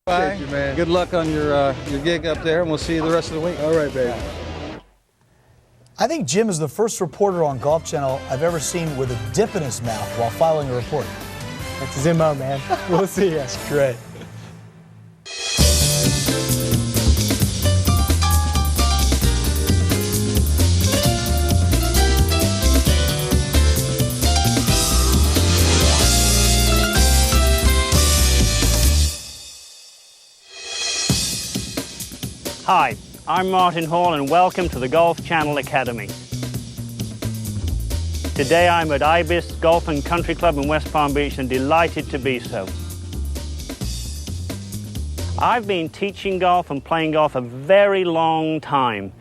Thank you, man. Good luck on your gig up there, and we'll see you the rest of the week. All right, baby. I think Jim is the first reporter on Golf Channel I've ever seen with a dip in his mouth while filing a report. That's Zimmo, man. We'll see you. That's great. Hi, I'm Martin Hall and welcome to the Golf Channel Academy. Today I'm at Ibis Golf and Country Club in West Palm Beach and delighted to be so. I've been teaching golf and playing golf a very long time,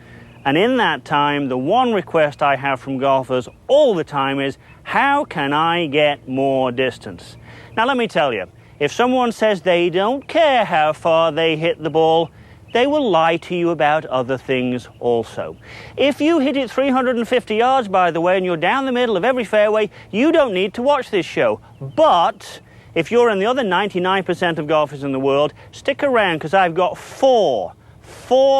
and in that time the one request I have from golfers all the time is, how can I get more distance? Now let me tell you, if someone says they don't care how far they hit the ball, they will lie to you about other things also. If you hit it 350 yards, by the way, and you're down the middle of every fairway, you don't need to watch this show. But if you're in the other 99% of golfers in the world, stick around, because I've got four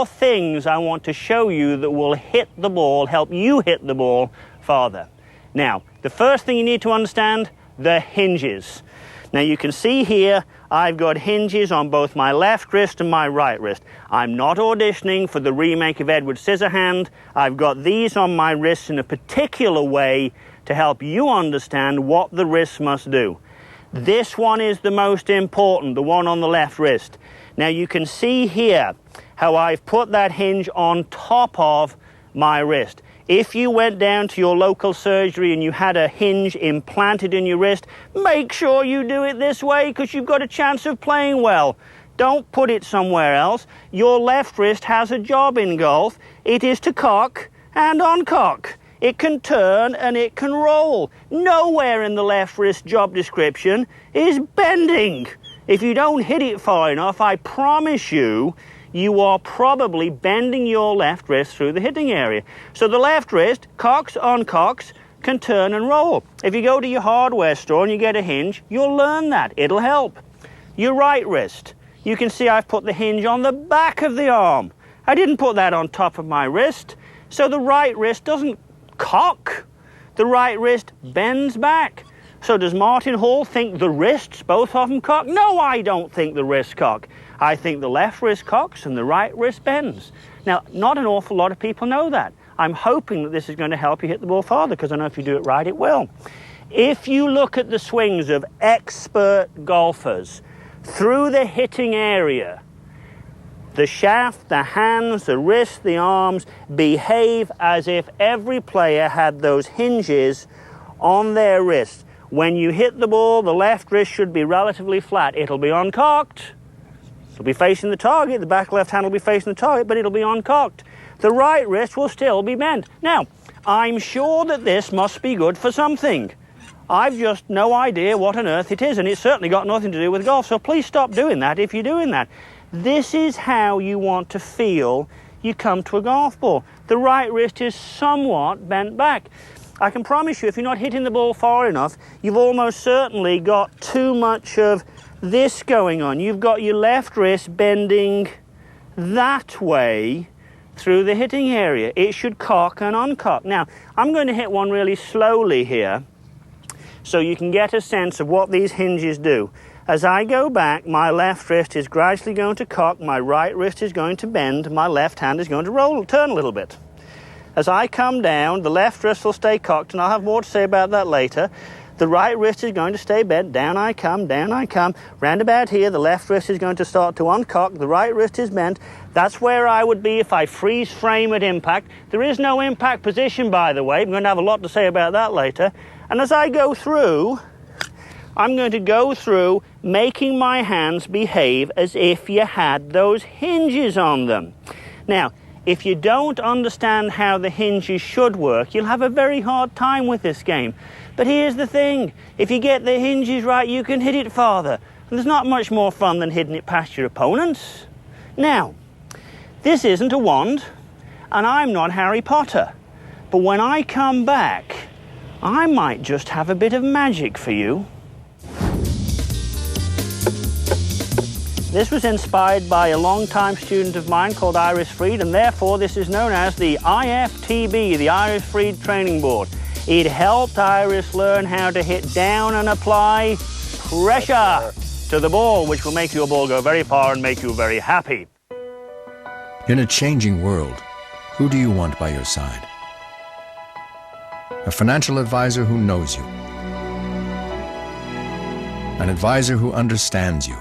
things I want to show you that will hit the ball, help you hit the ball farther. Now, the first thing you need to understand, the hinges. Now you can see here, I've got hinges on both my left wrist and my right wrist. I'm not auditioning for the remake of Edward Scissorhand. I've got these on my wrists in a particular way to help you understand what the wrists must do. This one is the most important, the one on the left wrist. Now you can see here how I've put that hinge on top of my wrist. If you went down to your local surgery and you had a hinge implanted in your wrist, make sure you do it this way, because you've got a chance of playing well. Don't put it somewhere else. Your left wrist has a job in golf. It is to cock and uncock. It can turn and it can roll. Nowhere in the left wrist job description is bending. If you don't hit it far enough, I promise you, you are probably bending your left wrist through the hitting area. So the left wrist, cocks, uncocks, can turn and roll. If you go to your hardware store and you get a hinge, you'll learn that. It'll help. Your right wrist, you can see I've put the hinge on the back of the arm. I didn't put that on top of my wrist, so the right wrist doesn't cock. The right wrist bends back. So does Martin Hall think the wrists, both of them, cock? No, I don't think the wrists cock. I think the left wrist cocks and the right wrist bends. Now, not an awful lot of people know that. I'm hoping that this is going to help you hit the ball farther, because I know if you do it right, it will. If you look at the swings of expert golfers through the hitting area, the shaft, the hands, the wrists, the arms behave as if every player had those hinges on their wrists. When you hit the ball, the left wrist should be relatively flat. It'll be uncocked. It'll be facing the target. The back left hand will be facing the target, but it'll be uncocked. The right wrist will still be bent. Now, I'm sure that this must be good for something. I've just no idea what on earth it is, and it's certainly got nothing to do with golf, so please stop doing that if you're doing that. This is how you want to feel you come to a golf ball. The right wrist is somewhat bent back. I can promise you, if you're not hitting the ball far enough, you've almost certainly got too much of this going on. You've got your left wrist bending that way through the hitting area. It should cock and uncock. Now, I'm going to hit one really slowly here so you can get a sense of what these hinges do. As I go back, my left wrist is gradually going to cock, my right wrist is going to bend, my left hand is going to turn a little bit. As I come down, the left wrist will stay cocked, and I'll have more to say about that later. The right wrist is going to stay bent. Down I come, down I come. Round about here, the left wrist is going to start to uncock. The right wrist is bent. That's where I would be if I freeze frame at impact. There is no impact position, by the way. I'm going to have a lot to say about that later. And as I go through, I'm going to go through making my hands behave as if you had those hinges on them. Now, if you don't understand how the hinges should work, you'll have a very hard time with this game. But here's the thing, if you get the hinges right, you can hit it farther. And there's not much more fun than hitting it past your opponents. Now, this isn't a wand, and I'm not Harry Potter. But when I come back, I might just have a bit of magic for you. This was inspired by a longtime student of mine called Iris Freed, and therefore this is known as the IFTB, the Iris Freed Training Board. It helped Iris learn how to hit down and apply pressure to the ball, which will make your ball go very far and make you very happy. In a changing world, who do you want by your side? A financial advisor who knows you. An advisor who understands you.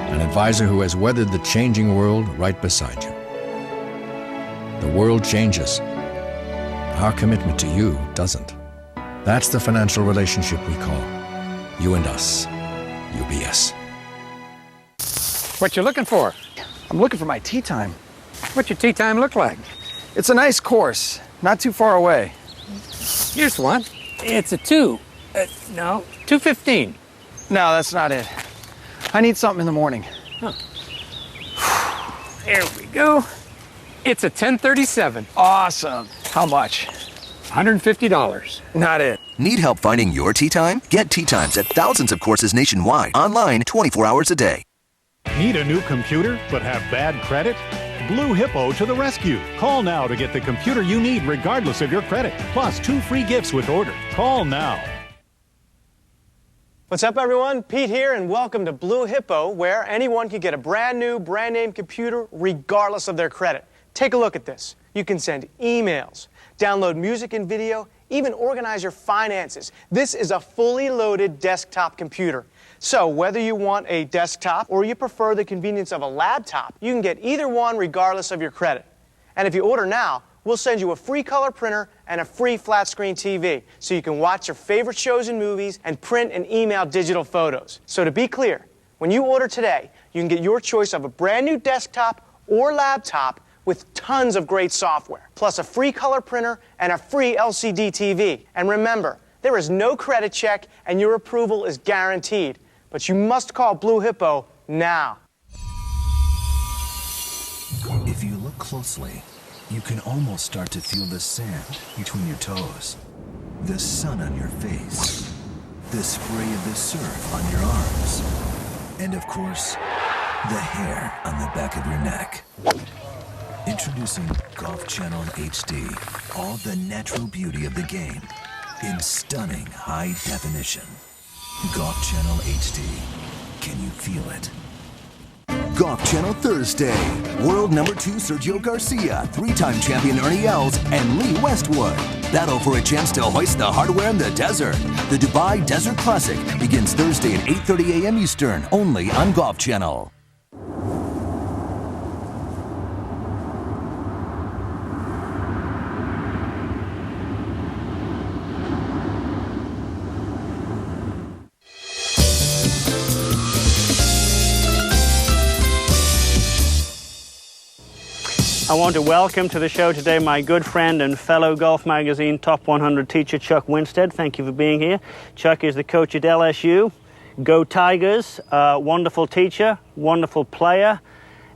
An advisor who has weathered the changing world right beside you. The world changes. Our commitment to you doesn't. That's the financial relationship we call you and us, UBS. What you looking for? I'm looking for my tee time. What's your tee time look like? It's a nice course, not too far away. Here's one. It's a 2:15. No, that's not it. I need something in the morning. There we go. It's a 10:37. Awesome. How much? $150. Not it. Need help finding your tee time? Get tee times at thousands of courses nationwide, online 24 hours a day. Need a new computer but have bad credit? Blue Hippo to the rescue. Call now to get the computer you need regardless of your credit. Plus 2 free gifts with order. Call now. What's up, everyone? Pete here, and welcome to Blue Hippo, where anyone can get a brand new, brand name computer regardless of their credit. Take a look at this. You can send emails, download music and video, even organize your finances. This is a fully loaded desktop computer. So whether you want a desktop or you prefer the convenience of a laptop, you can get either one regardless of your credit. And if you order now, we'll send you a free color printer and a free flat screen TV so you can watch your favorite shows and movies and print and email digital photos. So to be clear, when you order today, you can get your choice of a brand new desktop or laptop with tons of great software, plus a free color printer and a free LCD TV. And remember, there is no credit check and your approval is guaranteed. But you must call Blue Hippo now. If you look closely, you can almost start to feel the sand between your toes, the sun on your face, the spray of the surf on your arms, and of course, the hair on the back of your neck. Introducing Golf Channel HD, all the natural beauty of the game in stunning high definition. Golf Channel HD. Can you feel it? Golf Channel Thursday. World number 2 Sergio Garcia, 3-time champion Ernie Els, and Lee Westwood. Battle for a chance to hoist the hardware in the desert. The Dubai Desert Classic begins Thursday at 8:30 a.m. Eastern, only on Golf Channel. I want to welcome to the show today my good friend and fellow Golf Magazine Top 100 teacher, Chuck Winstead. Thank you for being here. Chuck is the coach at LSU. Go Tigers, wonderful teacher, wonderful player.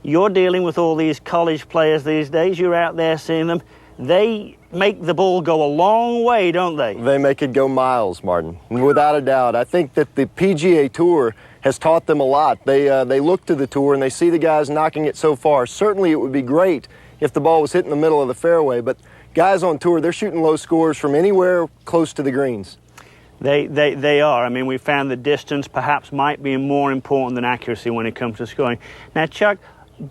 You're dealing with all these college players these days. You're out there seeing them. They make the ball go a long way, don't they? They make it go miles, Martin. Without a doubt. I think that the PGA Tour has taught them a lot. They look to the Tour and they see the guys knocking it so far. Certainly it would be great if the ball was hit in the middle of the fairway, but guys on tour, they're shooting low scores from anywhere close to the greens. They are. I mean, we found that distance perhaps might be more important than accuracy when it comes to scoring. Now, Chuck,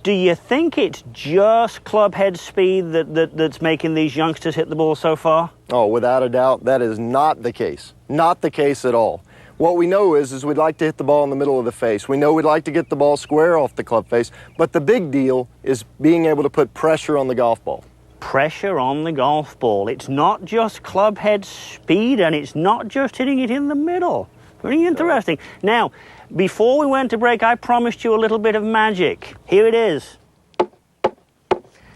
do you think it's just club head speed that's making these youngsters hit the ball so far? Oh, without a doubt, that is not the case. Not the case at all. What we know is we'd like to hit the ball in the middle of the face. We know we'd like to get the ball square off the club face, but the big deal is being able to put pressure on the golf ball. Pressure on the golf ball. It's not just club head speed, and it's not just hitting it in the middle. Very interesting. Now, before we went to break, I promised you a little bit of magic. Here it is.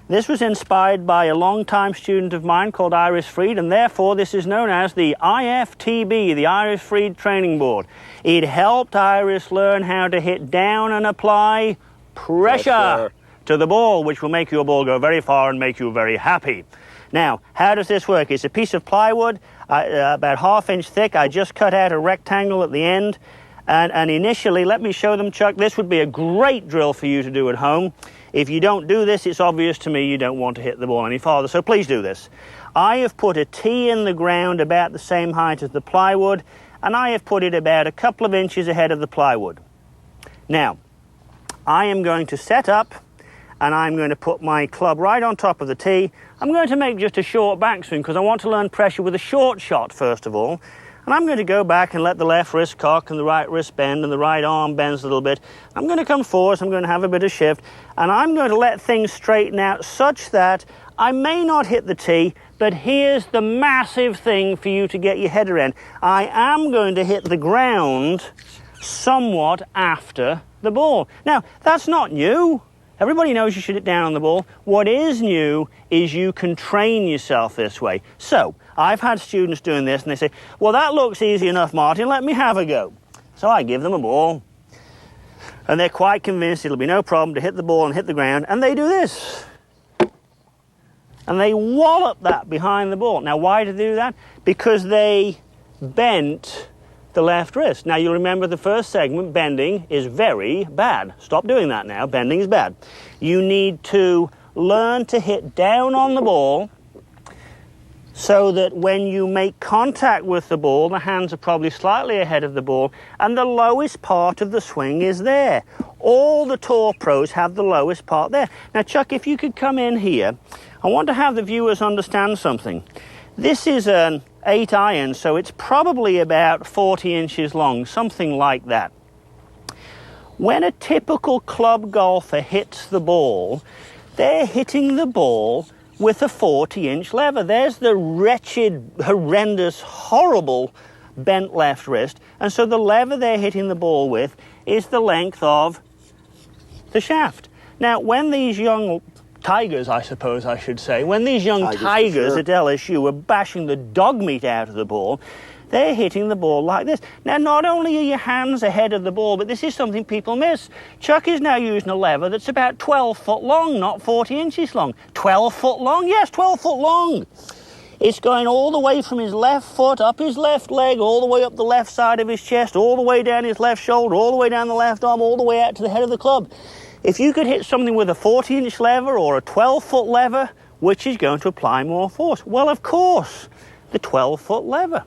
This was inspired by a longtime student of mine called Iris Freed, and therefore this is known as the IFTB, the Iris Freed Training Board. It helped Iris learn how to hit down and apply pressure to the ball, which will make your ball go very far and make you very happy. Now, how does this work? It's a piece of plywood, about 1/2 inch thick. I just cut out a rectangle at the end, And initially, let me show them, Chuck, this would be a great drill for you to do at home. If you don't do this, it's obvious to me you don't want to hit the ball any farther, so please do this. I have put a tee in the ground about the same height as the plywood, and I have put it about a couple of inches ahead of the plywood. Now, I am going to set up, and I'm going to put my club right on top of the tee. I'm going to make just a short backswing because I want to learn pressure with a short shot first of all. And I'm going to go back and let the left wrist cock and the right wrist bend and the right arm bends a little bit. I'm going to come forward, so I'm going to have a bit of shift, and I'm going to let things straighten out such that I may not hit the tee, but here's the massive thing for you to get your head around. I am going to hit the ground somewhat after the ball. Now, that's not new. Everybody knows you should hit down on the ball. What is new is you can train yourself this way. So, I've had students doing this and they say, well, that looks easy enough, Martin, let me have a go. So I give them a ball. And they're quite convinced it'll be no problem to hit the ball and hit the ground, and they do this. And they wallop that behind the ball. Now, why do they do that? Because they bent the left wrist. Now, you'll remember the first segment, bending is very bad. Stop doing that now. Bending is bad. You need to learn to hit down on the ball so that when you make contact with the ball, the hands are probably slightly ahead of the ball, and the lowest part of the swing is there. All the tour pros have the lowest part there. Now, Chuck, if you could come in here, I want to have the viewers understand something. This is an 8 iron, so it's probably about 40 inches long, something like that. When a typical club golfer hits the ball, they're hitting the ball with a 40-inch lever. There's the wretched, horrendous, horrible bent left wrist, and so the lever they're hitting the ball with is the length of the shaft. Now, when these young tigers, I suppose I should say, when these young tigers at LSU were bashing the dog meat out of the ball, they're hitting the ball like this. Now, not only are your hands ahead of the ball, but this is something people miss. Chuck is now using a lever that's about 12 foot long, not 40 inches long. 12 foot long? Yes, 12 foot long. It's going all the way from his left foot, up his left leg, all the way up the left side of his chest, all the way down his left shoulder, all the way down the left arm, all the way out to the head of the club. If you could hit something with a 40-inch lever or a 12-foot lever, which is going to apply more force? Well, of course, the 12-foot lever.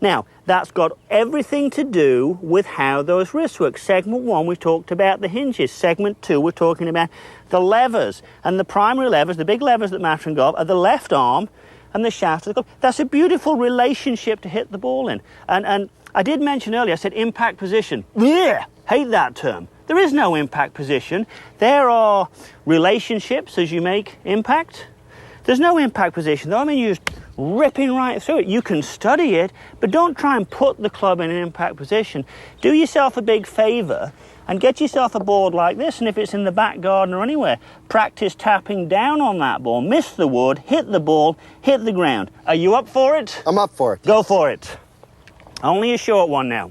Now, that's got everything to do with how those wrists work. Segment 1, we talked about the hinges. Segment 2, we're talking about the levers. And the primary levers, the big levers that matter in golf, are the left arm and the shaft of the club. That's a beautiful relationship to hit the ball in. And I did mention earlier, I said impact position. Yeah, hate that term. There is no impact position. There are relationships as you make impact. There's no impact position, though. I mean, you're just ripping right through it. You can study it, but don't try and put the club in an impact position. Do yourself a big favor and get yourself a board like this, and if it's in the back garden or anywhere, practice tapping down on that ball. Miss the wood, hit the ball, hit the ground. Are you up for it? I'm up for it. Go for it. Only a short one now.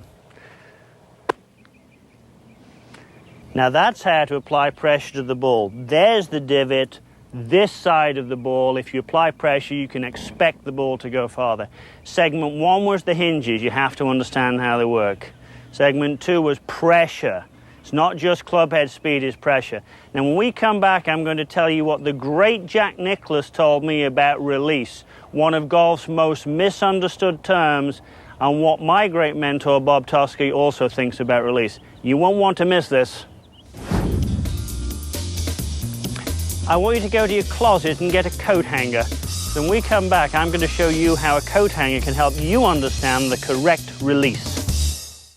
Now that's how to apply pressure to the ball. There's the divot, this side of the ball. If you apply pressure, you can expect the ball to go farther. Segment 1 was the hinges. You have to understand how they work. Segment 2 was pressure. It's not just club head speed, it's pressure. Now when we come back, I'm going to tell you what the great Jack Nicklaus told me about release, one of golf's most misunderstood terms, and what my great mentor Bob Toski also thinks about release. You won't want to miss this. I want you to go to your closet and get a coat hanger. When we come back, I'm going to show you how a coat hanger can help you understand the correct release.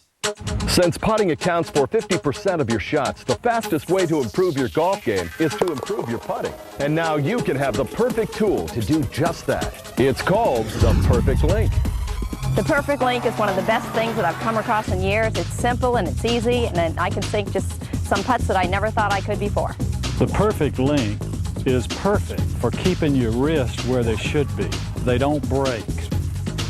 Since putting accounts for 50% of your shots, the fastest way to improve your golf game is to improve your putting. And now you can have the perfect tool to do just that. It's called the Perfect Link. The Perfect Link is one of the best things that I've come across in years. It's simple and it's easy, and I can sink just some putts that I never thought I could before. The Perfect Link is perfect for keeping your wrists where they should be. They don't break.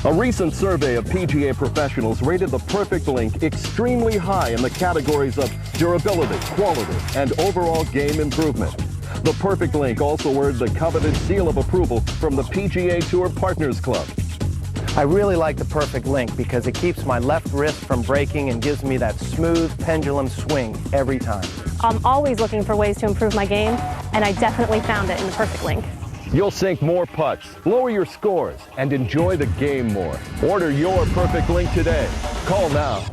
A recent survey of PGA professionals rated the Perfect Link extremely high in the categories of durability, quality, and overall game improvement. The Perfect Link also earned the coveted seal of approval from the PGA Tour Partners Club. I really like the Perfect Link because it keeps my left wrist from breaking and gives me that smooth pendulum swing every time. I'm always looking for ways to improve my game, and I definitely found it in the Perfect Link. You'll sink more putts, lower your scores, and enjoy the game more. Order your Perfect Link today. Call now.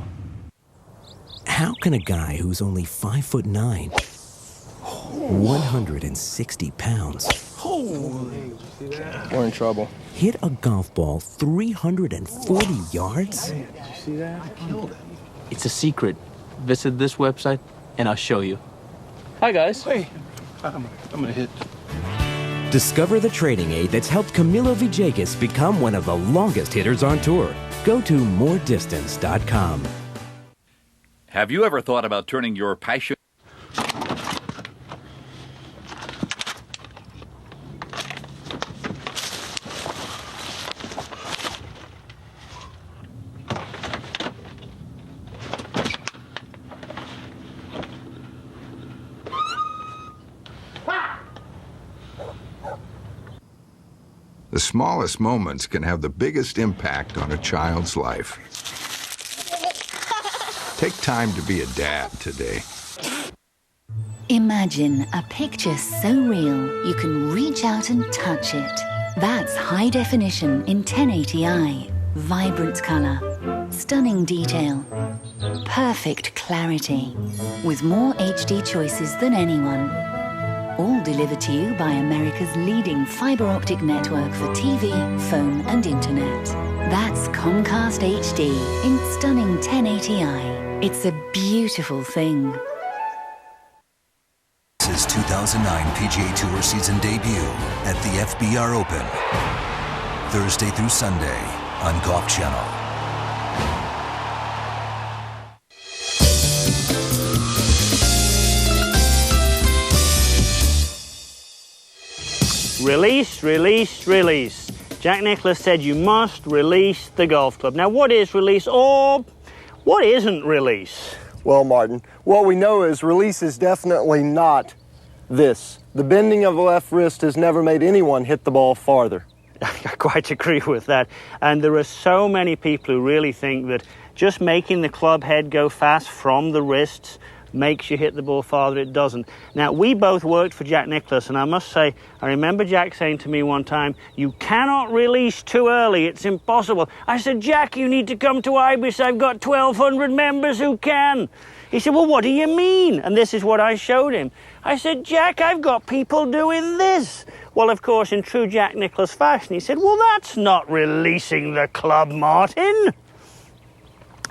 How can a guy who's only 5'9", 160 pounds, We're in trouble. hit a golf ball 340 yards? Did you see that? I killed it. It's a secret. Visit this website and I'll show you. Hi, guys. Hey, I'm gonna hit. Discover the training aid that's helped Camilo Villegas become one of the longest hitters on tour. Go to moredistance.com. Have you ever thought about turning your passion? The smallest moments can have the biggest impact on a child's life. Take time to be a dad today. Imagine a picture so real you can reach out and touch it. That's high definition in 1080i. Vibrant color, stunning detail, perfect clarity, with more HD choices than anyone. All delivered to you by America's leading fiber optic network for TV, phone, and internet. That's Comcast HD in stunning 1080i. It's a beautiful thing. His 2009 PGA Tour season debut at the FBR Open. Thursday through Sunday on Golf Channel. Release, release, release. Jack Nicklaus said you must release the golf club. Now, what is release, or what isn't release? Well, Martin, what we know is release is definitely not this. The bending of the left wrist has never made anyone hit the ball farther. I quite agree with that. And there are so many people who really think that just making the club head go fast from the wrists makes you hit the ball farther. It doesn't. Now, we both worked for Jack Nicklaus, and I must say, I remember Jack saying to me one time, you cannot release too early. It's impossible. I said, Jack, you need to come to Ibis. I've got 1,200 members who can. He said, well, what do you mean? And this is what I showed him. I said, Jack, I've got people doing this. Well, of course, in true Jack Nicklaus fashion, he said, well, that's not releasing the club, Martin.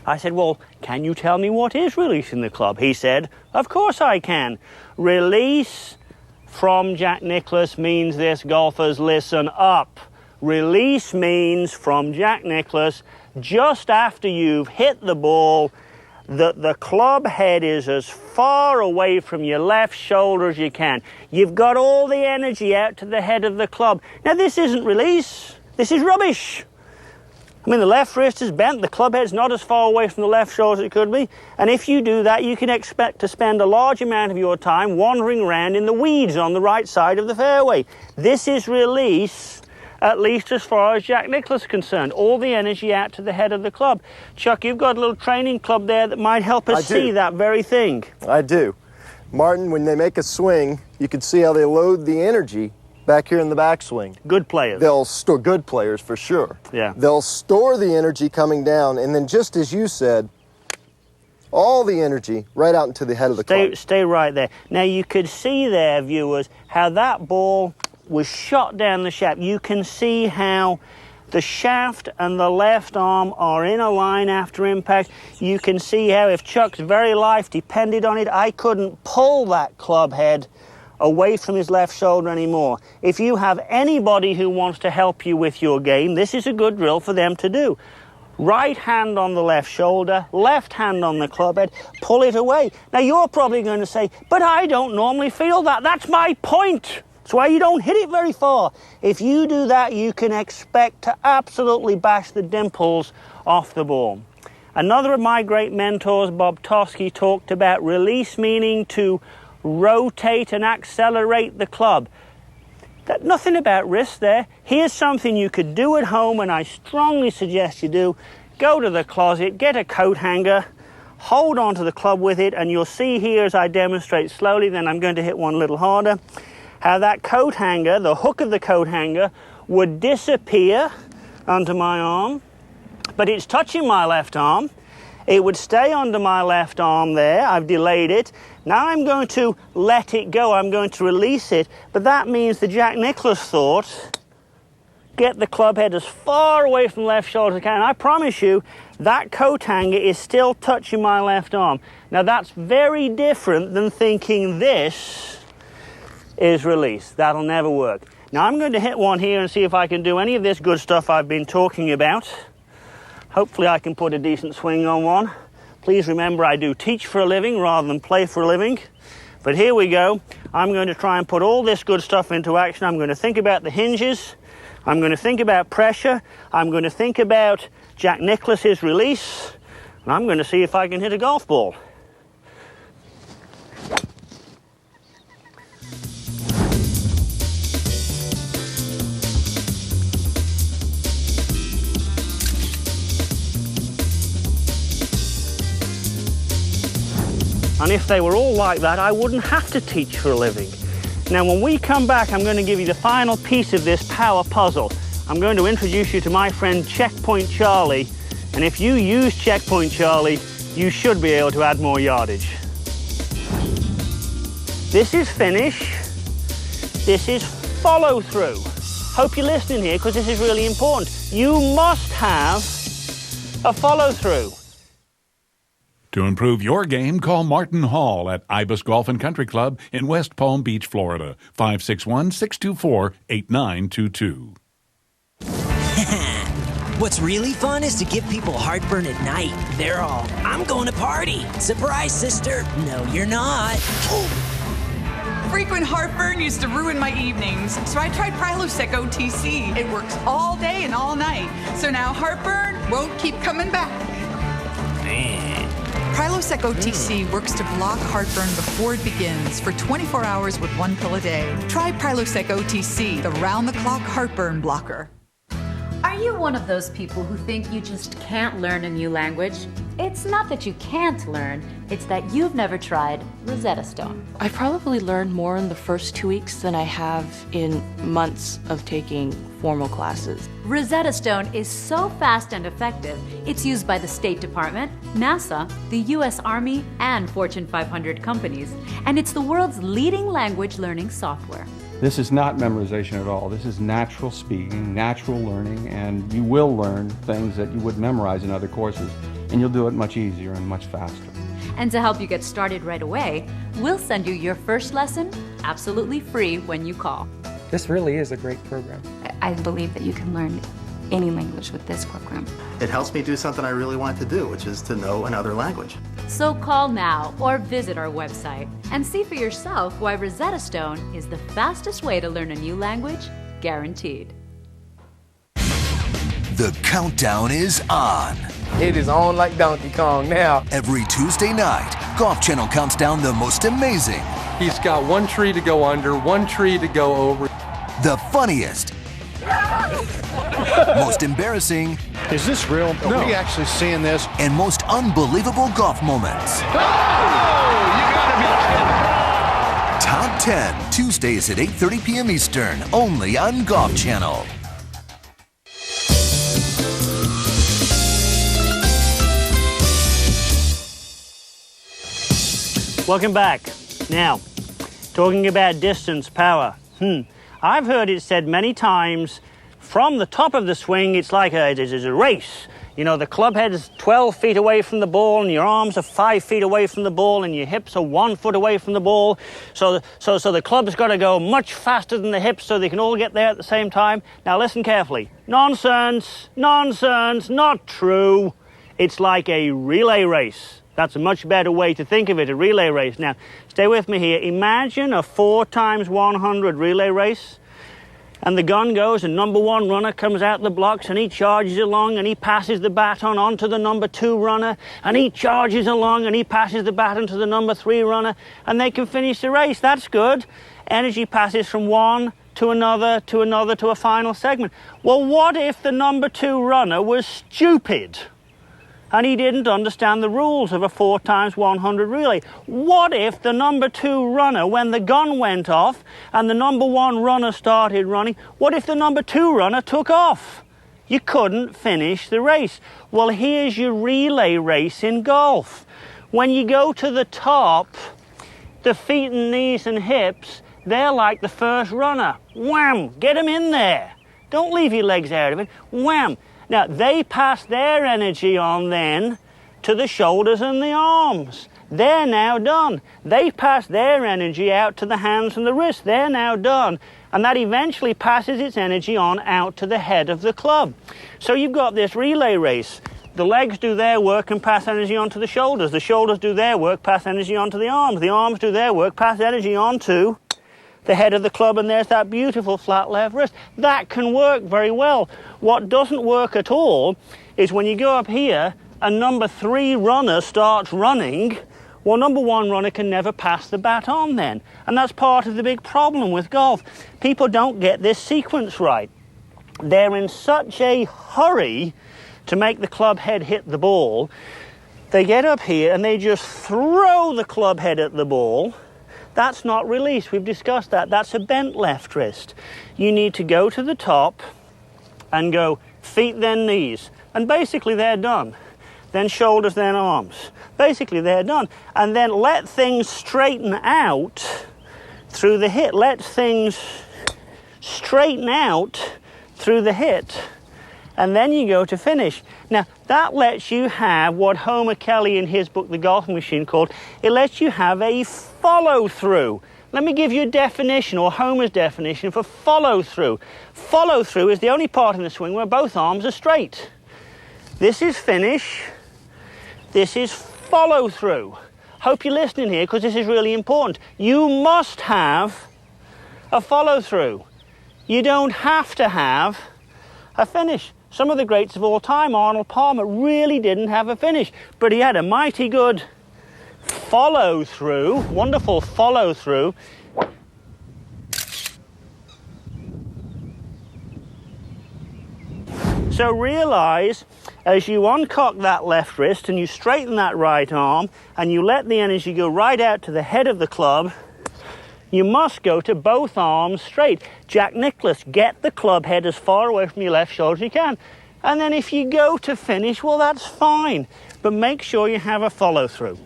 I said, well, can you tell me what is releasing the club? He said, of course I can. Release from Jack Nicklaus means this, golfers, listen up. Release means from Jack Nicklaus, just after you've hit the ball, that the club head is as far away from your left shoulder as you can. You've got all the energy out to the head of the club. Now, this isn't release. This is rubbish. I mean, the left wrist is bent, the club head's not as far away from the left shoulder as it could be, and if you do that, you can expect to spend a large amount of your time wandering around in the weeds on the right side of the fairway. This is release, at least as far as Jack Nicklaus is concerned. All the energy out to the head of the club. Chuck, you've got a little training club there that might help us see that very thing. I do. Martin, when they make a swing, you can see how they load the energy back here in the backswing. Good players. They'll store, good players for sure. Yeah. They'll store the energy coming down, and then just as you said, all the energy right out into the head of the club. Stay right there. Now, you could see there, viewers, how that ball was shot down the shaft. You can see how the shaft and the left arm are in a line after impact. You can see how if Chuck's very life depended on it, I couldn't pull that club head away from his left shoulder anymore. If you have anybody who wants to help you with your game, this is a good drill for them to do. Right hand on the left shoulder, left hand on the club head, pull it away. Now, you're probably going to say, but I don't normally feel that. That's my point. That's why you don't hit it very far. If you do that, you can expect to absolutely bash the dimples off the ball. Another of my great mentors, Bob Toski, talked about release meaning to rotate and accelerate the club. Nothing about wrist there. Here's something you could do at home, and I strongly suggest you do. Go to the closet, get a coat hanger, hold on to the club with it, and you'll see here as I demonstrate slowly, then I'm going to hit one a little harder, how that coat hanger, the hook of the coat hanger, would disappear under my arm, but it's touching my left arm. It would stay under my left arm there. I've delayed it. Now I'm going to let it go. I'm going to release it. But that means the Jack Nicklaus thought, get the club head as far away from the left shoulder as I can. I promise you, that coat hanger is still touching my left arm. Now that's very different than thinking this is released. That'll never work. Now I'm going to hit one here and see if I can do any of this good stuff I've been talking about. Hopefully I can put a decent swing on one. Please remember I do teach for a living rather than play for a living. But here we go. I'm going to try and put all this good stuff into action. I'm going to think about the hinges. I'm going to think about pressure. I'm going to think about Jack Nicklaus's release. And I'm going to see if I can hit a golf ball. And if they were all like that, I wouldn't have to teach for a living. Now, when we come back, I'm going to give you the final piece of this power puzzle. I'm going to introduce you to my friend Checkpoint Charlie. And if you use Checkpoint Charlie, you should be able to add more yardage. This is finish. This is follow through. Hope you're listening here, because this is really important. You must have a follow through. To improve your game, call Martin Hall at Ibis Golf and Country Club in West Palm Beach, Florida. 561-624-8922. What's really fun is to give people heartburn at night. They're all, I'm going to party. Surprise, sister. No, you're not. Frequent heartburn used to ruin my evenings, so I tried Prilosec OTC. It works all day and all night. So now heartburn won't keep coming back. Man. Prilosec OTC works to block heartburn before it begins for 24 hours with one pill a day. Try Prilosec OTC, the round-the-clock heartburn blocker. Are you one of those people who think you just can't learn a new language? It's not that you can't learn, it's that you've never tried Rosetta Stone. I probably learned more in the first 2 weeks than I have in months of taking formal classes. Rosetta Stone is so fast and effective, it's used by the State Department, NASA, the US Army, and Fortune 500 companies. And it's the world's leading language learning software. This is not memorization at all. This is natural speaking, natural learning, and you will learn things that you would memorize in other courses, and you'll do it much easier and much faster. And to help you get started right away, we'll send you your first lesson absolutely free when you call. This really is a great program. I believe that you can learn any language with this program. It helps me do something I really want to do, which is to know another language. So call now or visit our website and see for yourself why Rosetta Stone is the fastest way to learn a new language, guaranteed. The countdown is on. It is on like Donkey Kong now. Every Tuesday night, Golf Channel counts down the most amazing. He's got one tree to go under, one tree to go over. The funniest. Most embarrassing. Is this real? No. Are we actually seeing this? And most unbelievable golf moments. Oh, you gotta be kidding. Top 10, Tuesdays at 8:30 p.m. Eastern, only on Golf Channel. Welcome back. Now, talking about distance, power. I've heard it said many times, from the top of the swing, it's like a race. You know, the club head is 12 feet away from the ball, and your arms are 5 feet away from the ball, and your hips are 1 foot away from the ball. So the club's got to go much faster than the hips so they can all get there at the same time. Now listen carefully. Nonsense, not true. It's like a relay race. That's a much better way to think of it, a relay race. Now, stay with me here. Imagine a 4x100 relay race. And the gun goes, and number 1 runner comes out the blocks, and he charges along, and he passes the baton on to the number 2 runner, and he charges along, and he passes the baton to the number 3 runner, and they can finish the race. That's good. Energy passes from 1 to another, to another, to a final segment. Well, what if the number 2 runner was stupid and he didn't understand the rules of a 4x100 relay? What if the number 2 runner, when the gun went off and the number 1 runner started running, what if the number 2 runner took off? You couldn't finish the race. Well, here's your relay race in golf. When you go to the top, the feet and knees and hips, they're like the first runner. Wham! Get them in there. Don't leave your legs out of it. Wham! Now, they pass their energy on then to the shoulders and the arms. They're now done. They pass their energy out to the hands and the wrists. They're now done. And that eventually passes its energy on out to the head of the club. So you've got this relay race. The legs do their work and pass energy onto the shoulders. The shoulders do their work, pass energy onto the arms. The arms do their work, pass energy onto the head of the club, and there's that beautiful flat left wrist. That can work very well. What doesn't work at all is when you go up here and number 3 runner starts running, well, number 1 runner can never pass the baton then. And that's part of the big problem with golf. People don't get this sequence right. They're in such a hurry to make the club head hit the ball. They get up here and they just throw the club head at the ball. That's not release. We've discussed that. That's a bent left wrist. You need to go to the top and go feet, then knees. And basically they're done. Then shoulders, then arms. Basically they're done. And then let things straighten out through the hit. Let things straighten out through the hit. And then you go to finish. Now, that lets you have what Homer Kelly in his book, The Golfing Machine, called, it lets you have a follow-through. Let me give you a definition, or Homer's definition, for follow-through. Follow-through is the only part in the swing where both arms are straight. This is finish. This is follow-through. Hope you're listening here, because this is really important. You must have a follow-through. You don't have to have a finish. Some of the greats of all time, Arnold Palmer, really didn't have a finish, but he had a mighty good follow-through, wonderful follow-through. So realize, as you uncock that left wrist and you straighten that right arm and you let the energy go right out to the head of the club, you must go to both arms straight. Jack Nicklaus, get the club head as far away from your left shoulder as you can. And then if you go to finish, well, that's fine. But make sure you have a follow-through.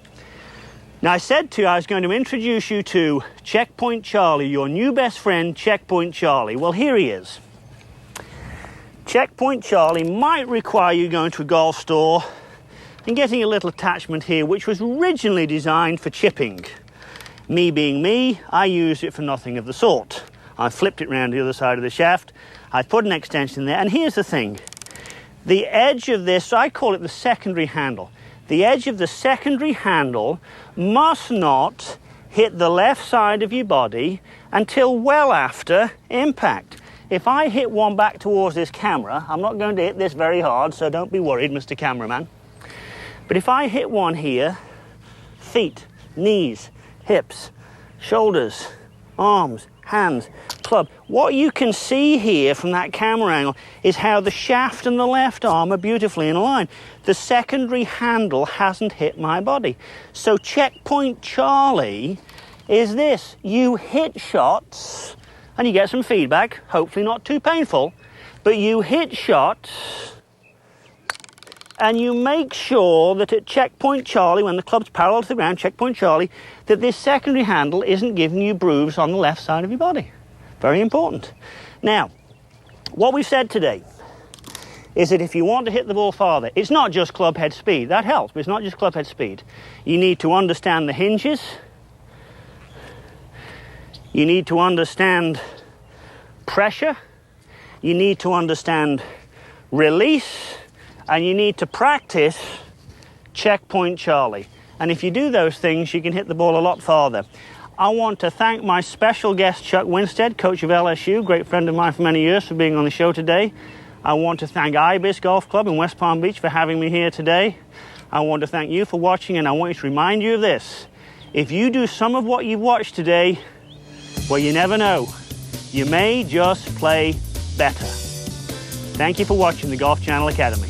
Now, I said to you I was going to introduce you to Checkpoint Charlie, your new best friend, Checkpoint Charlie. Well, here he is. Checkpoint Charlie might require you going to a golf store and getting a little attachment here, which was originally designed for chipping. Me being me, I used it for nothing of the sort. I flipped it round the other side of the shaft, I put an extension there, and here's the thing. The edge of this, I call it the secondary handle. The edge of the secondary handle must not hit the left side of your body until well after impact. If I hit one back towards this camera, I'm not going to hit this very hard, so don't be worried, Mr. Cameraman. But if I hit one here, feet, knees, hips, shoulders, arms, hands, club. What you can see here from that camera angle is how the shaft and the left arm are beautifully in line. The secondary handle hasn't hit my body. So Checkpoint Charlie is this. You hit shots and you get some feedback, hopefully not too painful, but you hit shots and you make sure that at Checkpoint Charlie, when the club's parallel to the ground, Checkpoint Charlie, that this secondary handle isn't giving you grooves on the left side of your body. Very important. Now, what we've said today is that if you want to hit the ball farther, it's not just club head speed. That helps, but it's not just club head speed. You need to understand the hinges. You need to understand pressure. You need to understand release. And you need to practice Checkpoint Charlie. And if you do those things, you can hit the ball a lot farther. I want to thank my special guest, Chuck Winstead, coach of LSU, great friend of mine for many years, for being on the show today. I want to thank Ibis Golf Club in West Palm Beach for having me here today. I want to thank you for watching, and I want you to remind you of this. If you do some of what you've watched today, well, you never know. You may just play better. Thank you for watching the Golf Channel Academy.